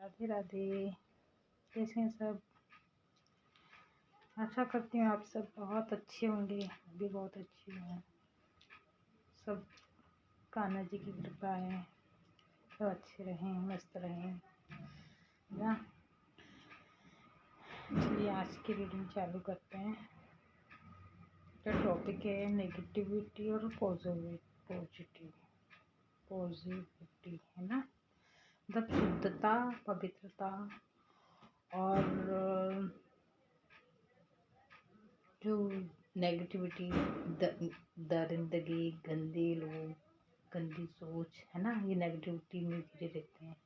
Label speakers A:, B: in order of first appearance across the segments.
A: राधे राधे। कैसे हैं सब? आशा करती हूँ आप सब बहुत अच्छे होंगे। मैं भी बहुत अच्छी हूँ। सब कान्हा जी की कृपा है, सब अच्छे रहें, मस्त रहें ना। चलिए आज की रीडिंग चालू करते हैं। तो टॉपिक है नेगेटिविटी और पॉजिटिविटी है ना। मतलब शुद्धता, पवित्रता और जो नेगेटिविटी, दरिंदगी, गंदे लोग, गंदी सोच है ना, ये नेगेटिविटी में घिरे रहते हैं।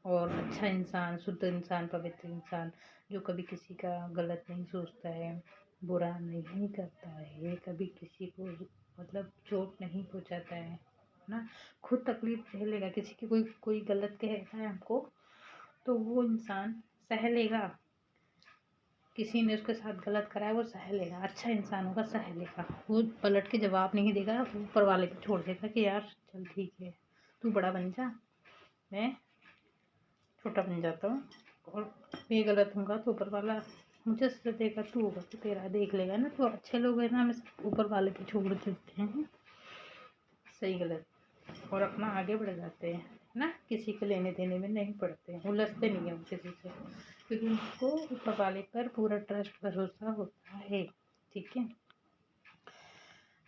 A: और अच्छा इंसान, शुद्ध इंसान, पवित्र इंसान जो कभी किसी का गलत नहीं सोचता है, बुरा नहीं करता है, कभी किसी को मतलब चोट नहीं पहुंचाता है ना। खुद तकलीफ सह लेगा। किसी की कोई गलत कहता है हमको तो वो इंसान सह लेगा। किसी ने उसके साथ गलत करा है वो सह लेगा। अच्छा इंसान होगा, सह लेगा। वो पलट के जवाब नहीं देगा, ऊपर वाले पे छोड़ देगा कि यार चल ठीक है, तू बड़ा बन जा, मैं छोटा बन जाता हूँ, और मैं गलत होऊंगा तो ऊपर वाला मुझे सजा देगा, तू होगा तो तेरा देख लेगा ना। तो अच्छे लोग हैं ना, हमें ऊपर वाले पे छोड़ देते हैं सही गलत, और अपना आगे बढ़ जाते हैं ना। किसी के लेने देने में नहीं पड़ते हैं, उलझते नहीं है किसी से, क्योंकि उनको ऊपर वाले पर पूरा ट्रस्ट, भरोसा होता है। ठीक है,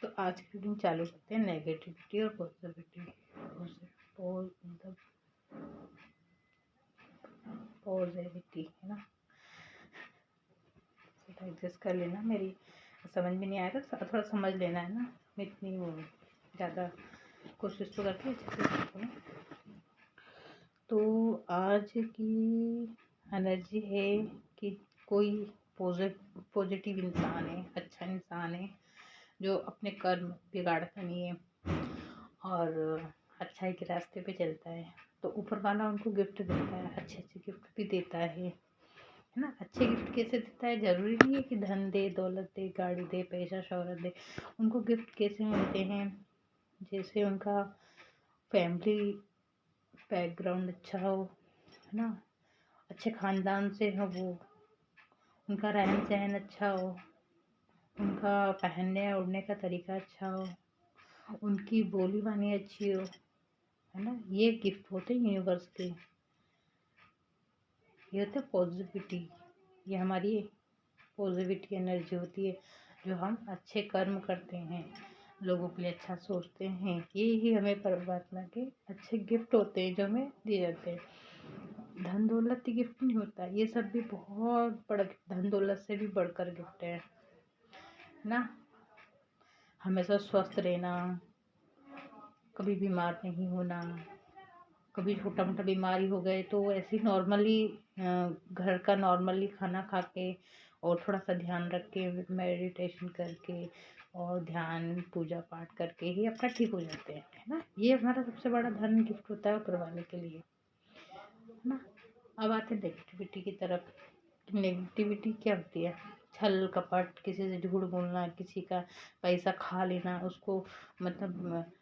A: तो आज की रीडिंग चालू करते हैं। नेगेटिविटी और मतलब पॉजिटिविटी है ना। एडजस्ट कर लेना, मेरी समझ में नहीं आया था, थोड़ा समझ लेना है ना। मैं इतनी वो ज़्यादा कोशिश तो करती हूँ। तो आज की एनर्जी है कि कोई पॉजिटिव इंसान है, अच्छा इंसान है जो अपने कर्म बिगाड़ता नहीं है और अच्छाई के रास्ते पे चलता है। तो ऊपर वाला उनको गिफ्ट देता है, अच्छे अच्छे गिफ्ट भी देता है ना। अच्छे गिफ्ट कैसे देता है? ज़रूरी नहीं है कि धन दे, दौलत दे, गाड़ी दे, पैसा शौहरत दे। उनको गिफ्ट कैसे मिलते हैं? जैसे उनका फैमिली बैकग्राउंड अच्छा हो, है ना, अच्छे ख़ानदान से हो वो, उनका रहन सहन अच्छा हो, उनका पहनने ओढ़ने का तरीका अच्छा हो, उनकी बोली बानी अच्छी हो, है ना। ये गिफ्ट होते हैं यूनिवर्स के, ये होते हैं पॉजिटिविटी। ये हमारी पॉजिटिविटी एनर्जी होती है जो हम अच्छे कर्म करते हैं, लोगों के लिए अच्छा सोचते हैं। ये ही हमें परमात्मा के अच्छे गिफ्ट होते हैं जो हमें दिए जाते हैं। धन दौलत ही गिफ्ट नहीं होता, ये सब भी बहुत बड़ा, धन दौलत से भी बढ़कर गिफ्ट है ना। हमेशा स्वस्थ रहना, कभी बीमार नहीं होना, कभी छोटा मोटा बीमारी हो गए तो ऐसे नॉर्मली घर का नॉर्मली खाना खा के और थोड़ा सा ध्यान रख के, मेडिटेशन करके और ध्यान पूजा पाठ करके ही अपना ठीक हो जाते हैं, है ना। ये हमारा सबसे बड़ा धन गिफ्ट होता है ऊपर वाले के लिए, है ना। अब आते हैं नेगेटिविटी की तरफ। नेगेटिविटी क्या होती है? छल कपट, किसी से झूठ बोलना, किसी का पैसा खा लेना, उसको मतलब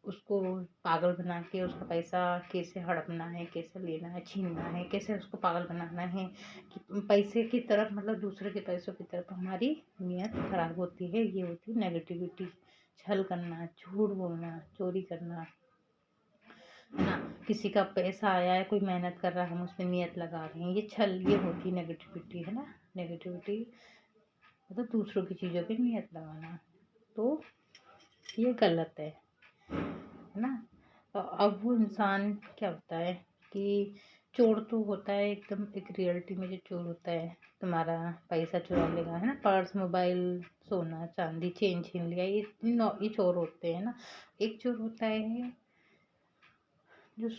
A: उसको पागल बना के उसका पैसा कैसे हड़पना है, कैसे लेना है, छीनना है, कैसे उसको पागल बनाना है कि पैसे की तरफ, मतलब दूसरे के पैसों की तरफ हमारी नीयत खराब होती है। ये होती है नेगेटिविटी। छल करना, झूठ बोलना, चोरी करना, है ना। किसी का पैसा आया है, कोई मेहनत कर रहा है, हम उसमें नियत लगा रहे हैं, ये छल, ये होती है नेगेटिविटी, है ना। नेगेटिविटी मतलब दूसरों की चीज़ों पे नियत लगाना, तो ये गलत है ना। तो अब वो इंसान क्या होता है कि चोर तो होता है एकदम, एक रियलिटी में जो चोर होता है तुम्हारा पैसा चुरा लेगा, है ना, पर्स, मोबाइल, सोना चांदी, चेन छीन लिया, ये चोर होते हैं ना। एक चोर होता है जो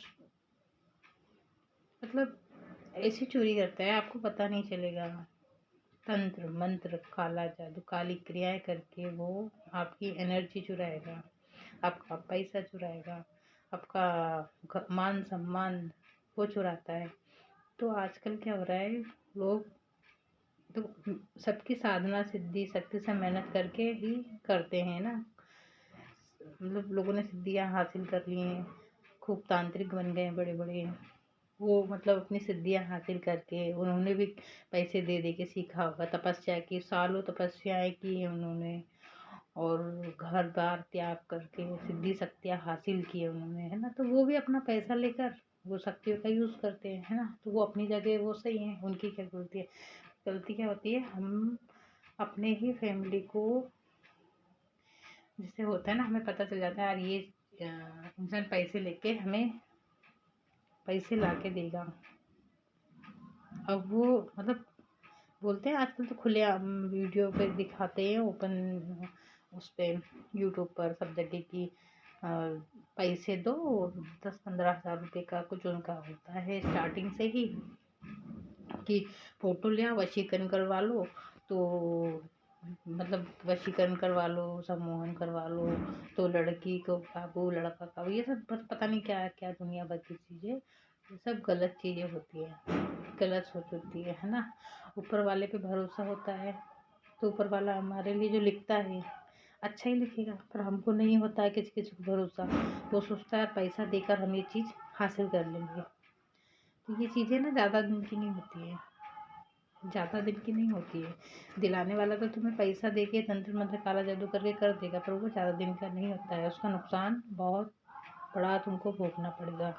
A: मतलब ऐसी चोरी करता है आपको पता नहीं चलेगा, तंत्र मंत्र, काला जादू, काली क्रियाएं करके वो आपकी एनर्जी चुराएगा, आपका पैसा चुराएगा, आपका मान सम्मान वो चुराता है। तो आजकल क्या हो रहा है, लोग तो सबकी साधना सिद्धि शक्ति से मेहनत करके ही करते हैं ना। मतलब लोगों ने सिद्धियाँ हासिल कर ली हैं, खूब तांत्रिक बन गए बड़े बड़े, वो मतलब अपनी सिद्धियां हासिल करके उन्होंने भी पैसे दे दे के सीखा होगा, तपस्या की, सालों तपस्याएं की है उन्होंने, और घर बार त्याग करके सिद्धि शक्तियाँ हासिल की है उन्होंने, है ना। तो वो भी अपना पैसा लेकर वो शक्तियों का यूज़ करते हैं, है ना। तो वो अपनी जगह वो सही है, उनकी क्या गलती है। गलती क्या होती है, हम अपने ही फैमिली को, जैसे होता है ना, हमें पता चल जाता है यार ये इंसान पैसे लेके हमें पैसे ला के देगा। अब वो मतलब बोलते हैं आजकल तो खुलेआम वीडियो पे दिखाते हैं, ओपन उस पे यूट्यूब पर सब जगह की पैसे दो, 10-15 हज़ार रुपये का कुछ उनका होता है स्टार्टिंग से ही, कि फ़ोटो ले आओ, वशीकरण करवा लो, तो मतलब वशीकरण करवा लो, सम्मोहन करवा लो, तो लड़की को काबू, लड़का काबू, ये सब बस पता नहीं क्या क्या दुनिया भर की चीज़ें, ये सब गलत चीज़ें होती है, गलत सोच होती है ना। ऊपर वाले पे भरोसा होता है तो ऊपर वाला हमारे लिए जो लिखता है अच्छा ही लिखेगा, पर हमको नहीं होता है किसी किसी को भरोसा। वो सोचता है पैसा देकर हम ये चीज़ हासिल कर लेंगे। तो ये चीज़ें ना ज़्यादा दिन की नहीं होती है, ज़्यादा दिन की नहीं होती है। दिलाने वाला तो तुम्हें पैसा दे के तंत्र मंत्र काला जादू करके कर देगा, पर वो ज़्यादा दिन का नहीं होता है, उसका नुकसान बहुत बड़ा तुमको भोगना पड़ेगा,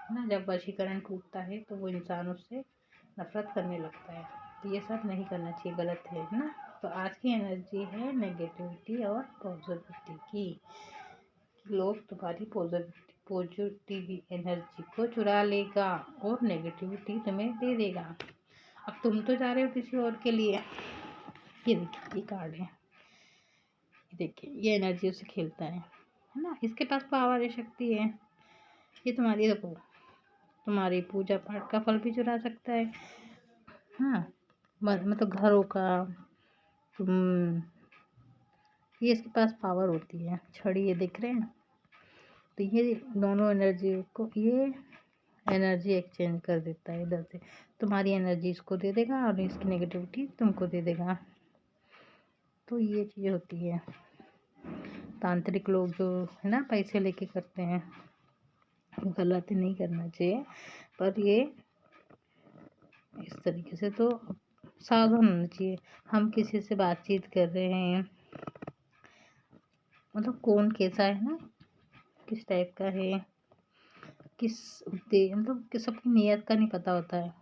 A: है ना। जब वशीकरण टूटता है तो वो इंसान उससे नफरत करने लगता है। तो ये सब नहीं करना चाहिए, गलत है ना। तो आज की एनर्जी है नेगेटिविटी और पॉजिटिविटी की। लोग तुम्हारी पॉजिटिव एनर्जी को चुरा लेगा और नेगेटिविटी तुम्हें दे देगा। अब तुम तो जा रहे हो किसी और के लिए। ये देखिए, ये कार्ड है, ये देखिए, ये एनर्जी से खेलता है ना। इसके पास पावर है, शक्ति है। ये तुम्हारी, देखो, तुम्हारी पूजा पाठ का फल भी चुरा सकता है। हाँ, मतलब घरों का, तुम, ये इसके पास पावर होती है। छड़ी ये दिख रहे हैं, तो ये दोनों एनर्जी को ये एनर्जी एक्सचेंज कर देता है इधर से। तुम्हारी एनर्जी इसको दे देगा और इसकी नेगेटिविटी तुमको दे देगा। तो ये चीज़ होती है। तांत्रिक लोग जो है ना पैसे लेके करते हैं, गलत नहीं करना चाहिए, पर ये इस तरीके से तो सावधान होना चाहिए। हम किसी से बातचीत कर रहे हैं, मतलब कौन कैसा है ना, किस टाइप का है, किस उद्देश्य, मतलब कि सबकी नीयत का नहीं पता होता है।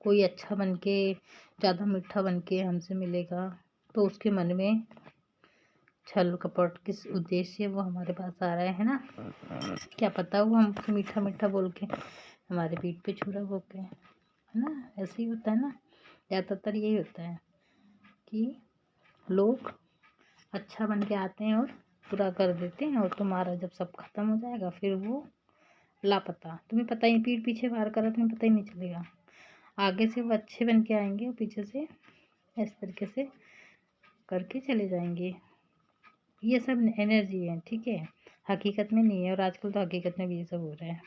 A: कोई अच्छा बन के, ज़्यादा मीठा बन के हमसे मिलेगा तो उसके मन में छल कपट किस उद्देश्य से वो हमारे पास आ रहा है ना। क्या पता वो हमसे मीठा मीठा बोल के हमारे पीठ पे छुरा बोल के, है ना। ऐसे ही होता है ना, ज़्यादातर यही होता है कि लोग अच्छा बन के आते हैं और पूरा कर देते हैं, और तुम्हारा जब सब खत्म हो जाएगा फिर वो लापता, तुम्हें पता ही, पीठ पीछे वार करा तुम्हें पता ही नहीं चलेगा। आगे से वो अच्छे बन के आएंगे और पीछे से इस तरीके से करके चले जाएंगे। ये सब एनर्जी है, ठीक है, हकीकत में नहीं है। और आजकल तो हकीकत में भी ये सब हो रहा है,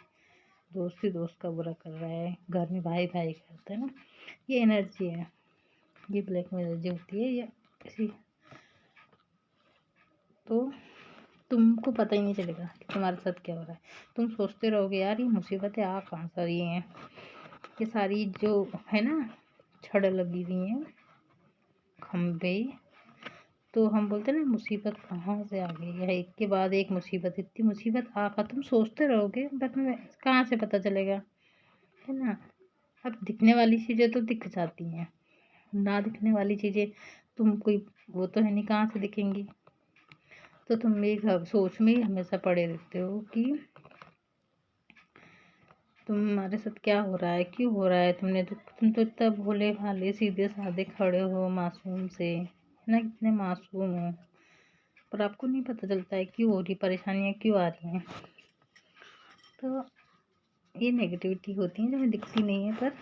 A: दोस्त ही दोस्त का बुरा कर रहा है, घर में भाई भाई करता है ना। ये एनर्जी है, ये ब्लैक में एनर्जी होती है, ये किसी, तो तुमको पता ही नहीं चलेगा कि तुम्हारे साथ क्या हो रहा है। तुम सोचते रहोगे यार ये मुसीबतें आ कहाँ से रही हैं, ये सारी जो है ना छड़ लगी हुई हैं, खम्भे, तो हम बोलते हैं ना मुसीबत कहाँ से आ गई है, एक के बाद एक मुसीबत, इतनी मुसीबत आका तुम सोचते रहोगे, बट कहाँ से पता चलेगा, है ना। अब दिखने वाली चीज़ें तो दिख जाती हैं, ना दिखने वाली चीज़ें तुम कोई वो तो है नहीं, कहाँ से दिखेंगी। तो तुम एक सोच में ही हमेशा पड़े रहते हो कि तुम्हारे साथ क्या हो रहा है, क्यों हो रहा है। तुम तो इतना भोले भाले सीधे साधे खड़े हो मासूम से, है ना, कितने मासूम हो, पर आपको नहीं पता चलता है क्यों हो रही, परेशानियाँ क्यों आ रही हैं। तो ये नेगेटिविटी होती है जो हमें दिखती नहीं है, पर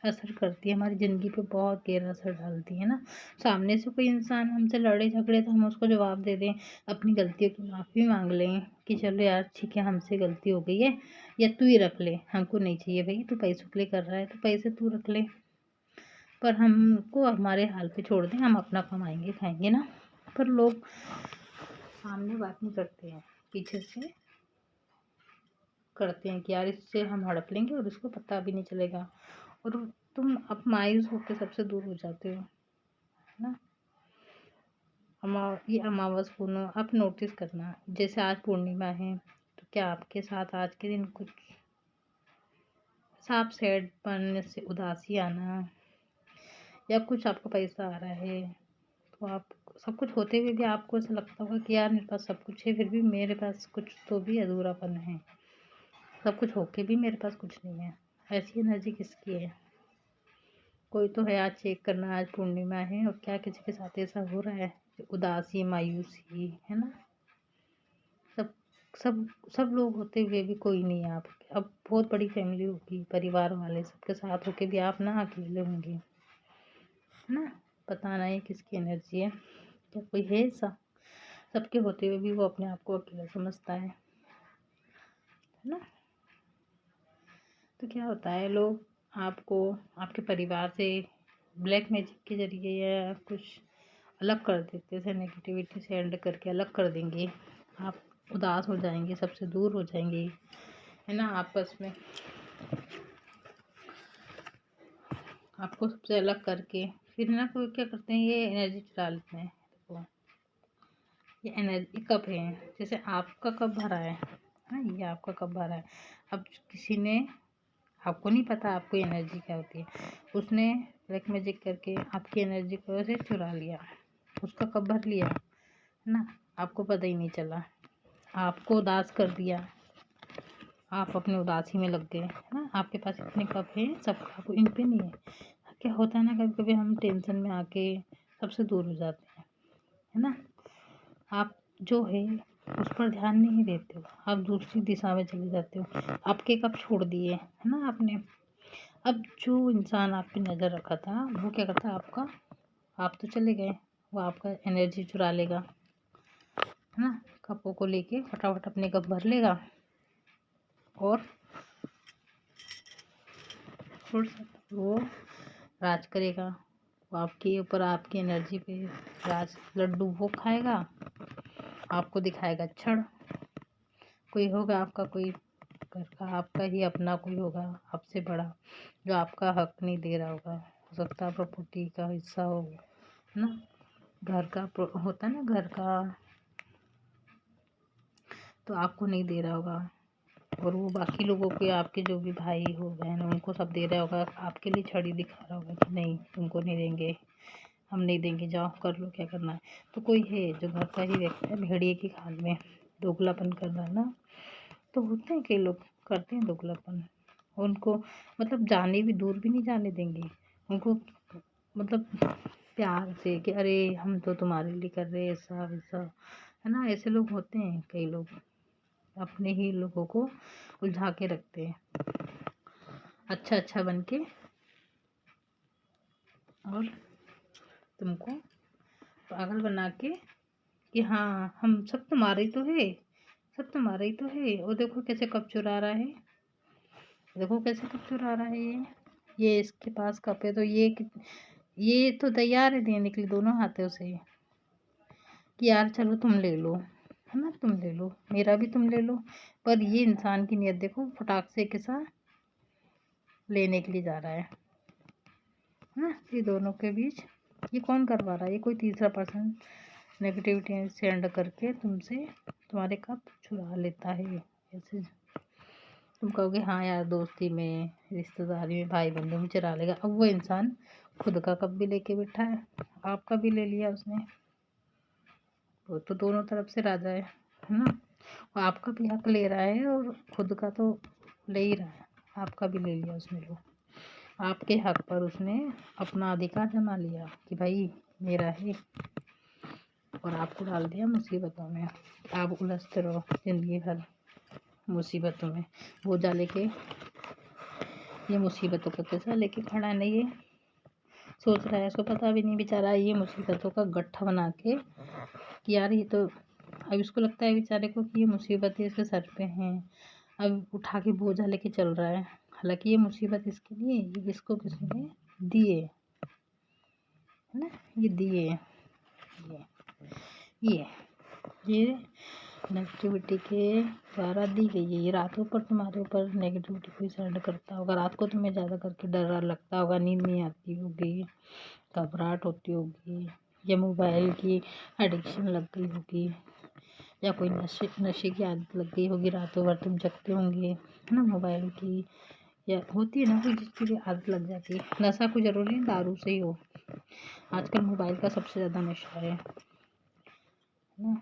A: असर करती है हमारी ज़िंदगी पे, बहुत गहरा असर डालती है ना। सामने से कोई इंसान हमसे लड़े झगड़े तो हम उसको जवाब दे दें, अपनी गलतियों की माफ़ी मांग लें कि चलो यार ठीक है हमसे गलती हो गई है, या तू ही रख ले, हमको नहीं चाहिए भाई, तू पैसों के लिए कर रहा है तो पैसे तू रख ले, पर हमको हमारे हाल पे छोड़ दें, हम अपना कमाएंगे खाएंगे ना। पर लोग सामने बात नहीं करते हैं, पीछे से करते हैं कि यार इससे हम हड़प लेंगे और इसको पता भी नहीं चलेगा, और तुम अब मायूस होकर सबसे दूर हो जाते हो, है ना। ये अमावस पूर्णिमा आप नोटिस करना, जैसे आज पूर्णिमा है तो क्या आपके साथ आज के दिन कुछ साफ सैडपन से उदासी आना, या कुछ आपको पैसा आ रहा है तो आप सब कुछ होते हुए भी आपको ऐसा लगता होगा कि यार मेरे पास सब कुछ है फिर भी मेरे पास कुछ तो भी अधूरापन है, सब कुछ होके भी मेरे पास कुछ नहीं है। ऐसी एनर्जी किसकी है? कोई तो है, आज चेक करना, आज पूर्णिमा है और क्या किसी के साथ ऐसा हो रहा है, उदासी मायूसी, है ना। सब सब सब लोग होते हुए भी कोई नहीं है आप, अब बहुत बड़ी फैमिली होगी, परिवार वाले सबके साथ होके भी आप ना अकेले होंगे, है ना। पता नहीं किसकी एनर्जी है, क्या कोई है ऐसा? सबके होते हुए भी वो अपने आप को अकेला समझता है ना। तो क्या होता है, लोग आपको आपके परिवार से ब्लैक मैजिक के जरिए या कुछ अलग कर देते हैं, नेगेटिविटी से एंड करके अलग कर देंगे, आप उदास हो जाएंगे, सबसे दूर हो जाएंगे, है ना। आपस में आपको सबसे अलग करके फिर ना कोई क्या करते हैं, ये एनर्जी चुरा लेते हैं। देखो ये एनर्जी कप है, जैसे आपका कप भरा है ना, ये आपका कप भरा है। अब किसी ने, आपको नहीं पता आपको एनर्जी क्या होती है, उसने ब्लैक मैजिक करके आपकी एनर्जी को ऐसे चुरा लिया, उसका कप भर लिया, है ना। आपको पता ही नहीं चला, आपको उदास कर दिया, आप अपने उदासी में लग गए, है ना। आपके पास इतने कप हैं, सबका को इन पे नहीं है। क्या होता है ना, कभी कभी हम टेंशन में आके सबसे दूर हो जाते हैं, है ना। आप जो है उस पर ध्यान नहीं देते हो, आप दूसरी दिशा में चले जाते हो, आपके कप छोड़ दिए, है ना आपने। अब जो इंसान आप पे नज़र रखा था वो क्या करता है, आपका, आप तो चले गए, वो आपका एनर्जी चुरा लेगा, है ना। कपों को लेके फटाफट अपने कप भर लेगा और वो राज करेगा, वो आपके ऊपर, आपकी एनर्जी पे राज, लड्डू वो खाएगा, आपको दिखाएगा क्षण। कोई होगा आपका, कोई घर का आपका ही अपना कोई होगा आपसे बड़ा, जो आपका हक नहीं दे रहा होगा, हो सकता है प्रॉपर्टी का हिस्सा हो, है ना। घर का होता है ना, घर का, तो आपको नहीं दे रहा होगा, और वो बाकी लोगों के, आपके जो भी भाई हो बहन हो उनको सब दे रहा होगा, आपके लिए छड़ी दिखा रहा होगा कि नहीं तुमको नहीं देंगे, हम नहीं देंगे, जाओ कर लो क्या करना है। तो कोई है जो घर का ही व्यक्ति है, भेड़िए की खाल में दोगलापन कर रहा है ना। तो होते हैं कई लोग करते हैं दोगलापन, उनको मतलब जाने भी, दूर भी नहीं जाने देंगे उनको, मतलब प्यार से कि अरे हम तो तुम्हारे लिए कर रहे हैं ऐसा वैसा, है ना। ऐसे लोग होते हैं, कई लोग अपने ही लोगों को उलझा के रखते हैं, अच्छा अच्छा बन के, और तुमको पागल बना के कि हाँ हम सब तुम्हारे ही तो है, सब तुम्हारा ही तो है, और देखो कैसे कप चुरा रहा है, देखो कैसे कप चुरा रहा है, ये इसके पास कप है तो ये तो तैयार है देने के लिए दोनों हाथों से कि यार चलो तुम ले लो, है ना, तुम ले लो, मेरा भी तुम ले लो। पर ये इंसान की नीयत देखो, फटाक से के साथ लेने के लिए जा रहा है ना। ये दोनों के बीच ये कौन करवा रहा है, ये कोई तीसरा पर्सन नेगेटिविटी सेंड करके तुमसे तुम्हारे कप चुरा लेता है। ऐसे तुम कहोगे हाँ यार दोस्ती में, रिश्तेदारी में, भाई बंधु में चुरा लेगा, अब वो इंसान खुद का कप भी लेके बैठा है, आपका भी ले लिया उसने, वो तो दोनों तरफ से राजा है ना। वो आपका भी हक ले रहा है और खुद का तो ले ही रहा है, आपका भी ले लिया उसने, वो आपके हक पर उसने अपना अधिकार जमा लिया कि भाई मेरा है, और आपको डाल दिया मुसीबतों में, आप उलझते रहो ज़िंदगी भर मुसीबतों में। बोझा लेके, ये मुसीबतों का कैसा लेके खड़ा नहीं है, सोच रहा है, इसको पता भी नहीं बेचारा, ये मुसीबतों का गट्ठा बना के कि यार ये तो, अब इसको लगता है बेचारे को कि ये मुसीबतें इसके सर पे हैं, अब उठा के बोझा लेके चल रहा है, हालांकि ये मुसीबत इसके लिए, ये इसको किसी ने दिए, है ना, ये दिए, ये ये नेगेटिविटी के द्वारा दी गई है। ये रातों पर तुम्हारे ऊपर नेगेटिविटी कोई सेंड करता होगा। रात को तुम्हें ज़्यादा करके डर लगता होगा, नींद नहीं आती होगी, घबराहट होती होगी, या मोबाइल की एडिक्शन लग गई होगी, या कोई नशे की आदत लग गई होगी। रातों भर तुम जगते होंगे, है ना, मोबाइल की या होती है ना कोई जिसकी भी आदत लग जाती है। नशा कोई ज़रूरी नहीं दारू से ही हो, आजकल मोबाइल का सबसे ज़्यादा नशा है ना।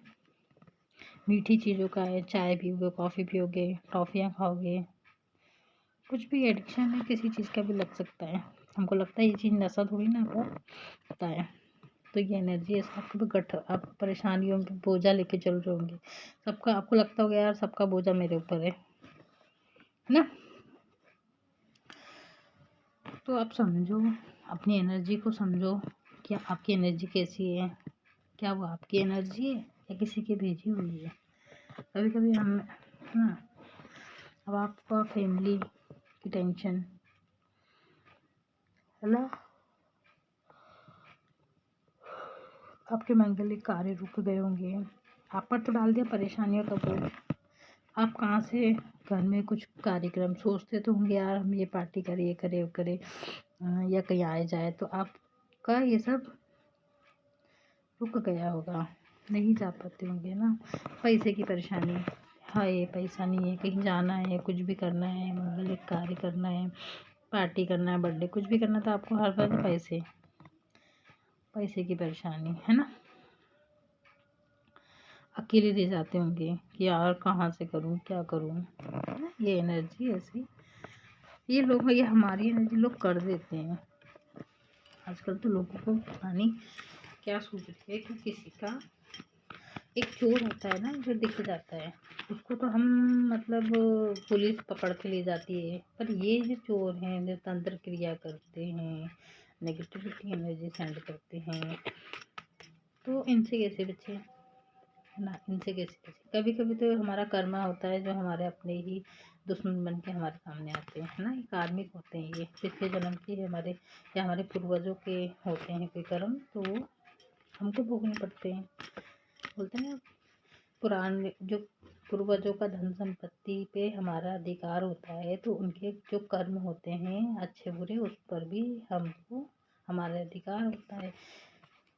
A: मीठी चीज़ों का है, चाय पियोगे, कॉफ़ी पियोगे, टॉफ़ियाँ खाओगे, कुछ भी एडिक्शन है किसी चीज़ का भी लग सकता है। हमको लगता है ये चीज़ नशा थोड़ी ना होता है। तो ये एनर्जी है, आपके भी आप परेशानियों में बोझा लेके चल रहे होंगे सबका। आपको लगता होगा यार सबका बोझा मेरे ऊपर है ना। तो आप समझो, अपनी एनर्जी को समझो, क्या आपकी एनर्जी कैसी है, क्या वो आपकी एनर्जी है या किसी की भेजी हुई है। कभी कभी हम ना, अब आपका फैमिली की टेंशन है ना, आपके मंगलिक कार्य रुक गए होंगे, आप पर तो डाल दिया परेशानियों का बोझ। आप कहाँ से घर में कुछ कार्यक्रम सोचते तो होंगे यार हम ये पार्टी करें, ये करें, वो करें, या कहीं आए जाए, तो आपका ये सब रुक गया होगा, नहीं जा पाते होंगे ना। पैसे की परेशानी है, ये पैसा नहीं है, कहीं जाना है, कुछ भी करना है, मंगलिक कार्य करना है, पार्टी करना है, बर्थडे कुछ भी करना, तो आपको हर बार पैसे की परेशानी है ना। अकेले रह जाते होंगे कि यार कहाँ से करूँ, क्या करूँ, ये एनर्जी ऐसी, ये लोग, ये हमारी एनर्जी लोग कर देते हैं। आजकल तो लोगों को पता नहीं क्या सोचते हैं कि किसी का एक चोर होता है ना जो दिख जाता है, उसको तो हम मतलब पुलिस पकड़ के ले जाती है, पर ये जो चोर हैं जो तंत्र क्रिया करते हैं, नेगेटिविटी एनर्जी सेंड करते हैं, तो इनसे कैसे बचे ना, इनसे कैसे बचे। कभी कभी तो हमारा कर्मा होता है जो हमारे अपने ही दुश्मन बन के हमारे सामने आते हैं ना। ये कार्मिक होते हैं, ये पिछले जन्म के हमारे या हमारे पूर्वजों के होते हैं कोई कर्म, तो हमको भोगने पड़ते हैं। बोलते हैं ना, पुराने जो पूर्वजों का धन संपत्ति पे हमारा अधिकार होता है, तो उनके जो कर्म होते हैं अच्छे बुरे, उस पर भी हमको हमारा अधिकार होता है।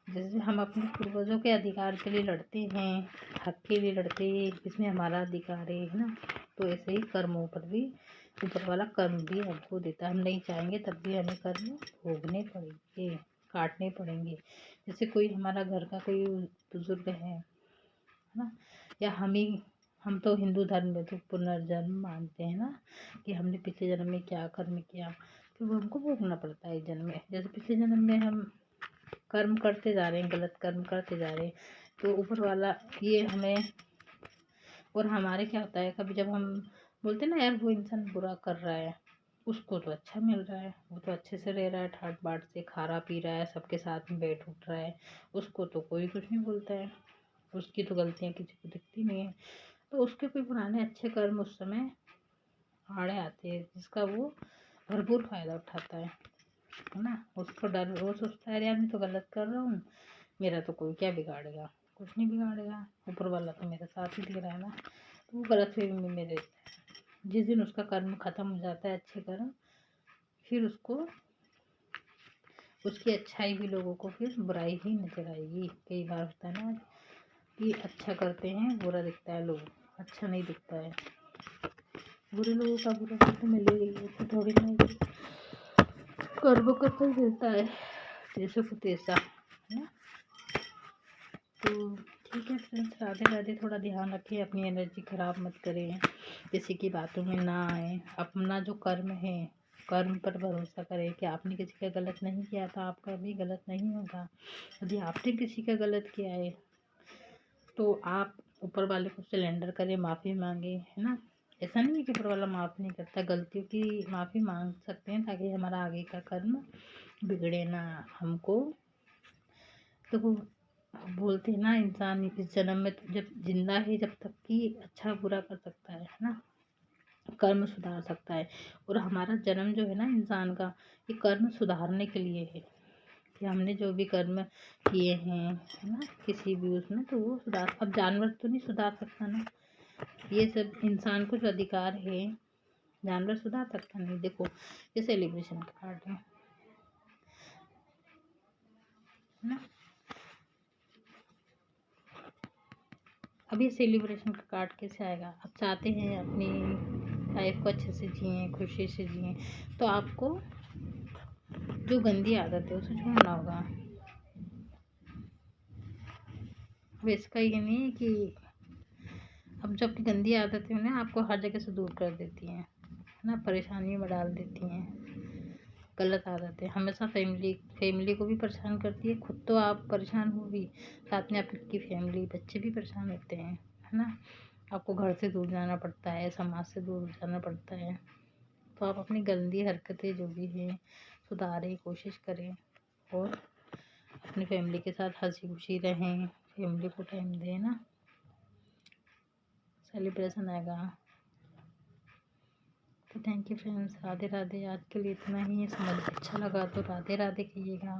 A: जैसे हम अपने पूर्वजों के अधिकार के लिए लड़ते हैं, हक के लिए लड़ते हैं, इसमें हमारा अधिकार है ना। तो ऐसे ही कर्मों पर भी ऊपर वाला कर्म भी हमको देता है। हम नहीं चाहेंगे तब भी हमें कर्म भोगने पड़ेंगे, काटने पड़ेंगे। जैसे कोई हमारा घर का कोई बुजुर्ग है ना, या हम तो हिंदू धर्म में तो पुनर्जन्म मानते हैं ना, कि हमने पिछले जन्म में क्या कर्म किया, तो वो हमको भोगना पड़ता है इस जन्म में। जैसे पिछले जन्म में हम कर्म करते जा रहे हैं, गलत कर्म करते जा रहे हैं, तो ऊपर वाला ये हमें, और हमारे क्या होता है, कभी जब हम बोलते हैं ना यार वो इंसान बुरा कर रहा है, उसको तो अच्छा मिल रहा है, वो तो अच्छे से रह रहा है, ठाट बाट से खा रहा पी रहा है, सबके साथ में बैठ उठ रहा है, उसको तो कोई कुछ नहीं बोलता है, उसकी तो गलतियाँ किसी को दिखती नहीं है। तो उसके कोई पुराने अच्छे कर्म उस समय आड़े आते हैं, जिसका वो भरपूर फ़ायदा उठाता है ना। उसको डर, वो सोचता है यार मैं तो गलत कर रहा हूँ, मेरा तो कोई क्या बिगाड़ेगा, कुछ नहीं बिगाड़ेगा, ऊपर वाला तो मेरा साथ ही दे रहा है ना। तो वो गलतफहमी में रहता है। जिस दिन उसका कर्म ख़त्म हो जाता है, अच्छे कर्म, फिर उसको उसकी अच्छाई भी लोगों को फिर बुराई ही नजर आएगी। कई बार होता है ना कि अच्छा करते हैं बुरा दिखता है, लोग अच्छा नहीं दिखता है। बुरे लोगों का बुरा तो मिलेगा, तो थोड़ी ना कर्म का फल मिलता है, जैसे को तैसा है ना। तो ठीक है फ्रेंड्स, राधे राधे। थोड़ा ध्यान रखें, अपनी एनर्जी ख़राब मत करें, किसी की बातों में ना आए, अपना जो कर्म है कर्म पर भरोसा करें कि आपने किसी का गलत नहीं किया था, आपका भी गलत नहीं होगा। यदि आपने किसी का गलत किया है तो आप ऊपर वाले को सिलेंडर करें, माफ़ी मांगे, है ना। ऐसा नहीं है कि ऊपर वाला माफ़ नहीं करता, गलतियों की माफ़ी मांग सकते हैं ताकि हमारा आगे का कर्म बिगड़े ना हमको। तो वो बोलते हैं ना, इंसान इस जन्म में तो जब जिंदा है जब तक कि अच्छा बुरा कर सकता है ना, कर्म सुधार सकता है। और हमारा जन्म जो है ना इंसान का, ये कर्म सुधारने के लिए है, कि हमने जो भी कर्म किए हैं, है ना, किसी भी उसमें, तो वो सुधार। अब जानवर तो नहीं सुधार सकता ना, ये सब इंसान को जो अधिकार है, जानवर सुधार सकता नहीं। देखो ये सेलिब्रेशन का कार्ड है ना। अब ये सेलिब्रेशन का कार्ड कैसे आएगा? आप चाहते हैं अपनी लाइफ को अच्छे से जिए, खुशी से जिए, तो आपको जो गंदी आदत है उसे छोड़ना होगा। अब इसका ये नहीं है कि अब जो आपकी गंदी आदतें हैं ना, आपको हर जगह से दूर कर देती हैं, है ना, परेशानी में डाल देती हैं। गलत आदतें हमेशा फैमिली को भी परेशान करती है, खुद तो आप परेशान हो भी, साथ में आपकी फैमिली, बच्चे भी परेशान होते हैं, है ना। आपको घर से दूर जाना पड़ता है, समाज से दूर जाना पड़ता है। तो आप अपनी गंदी हरकतें जो भी हैं सुधारें, कोशिश करें, और अपनी फैमिली के साथ हंसी खुशी रहें, फैमिली को टाइम दें ना। सेलिब्रेशन आएगा। तो thank you friends, Radhe Radhe. आज के लिए इतना ही। समझ अच्छा लगा तो राधे राधे कहिएगा।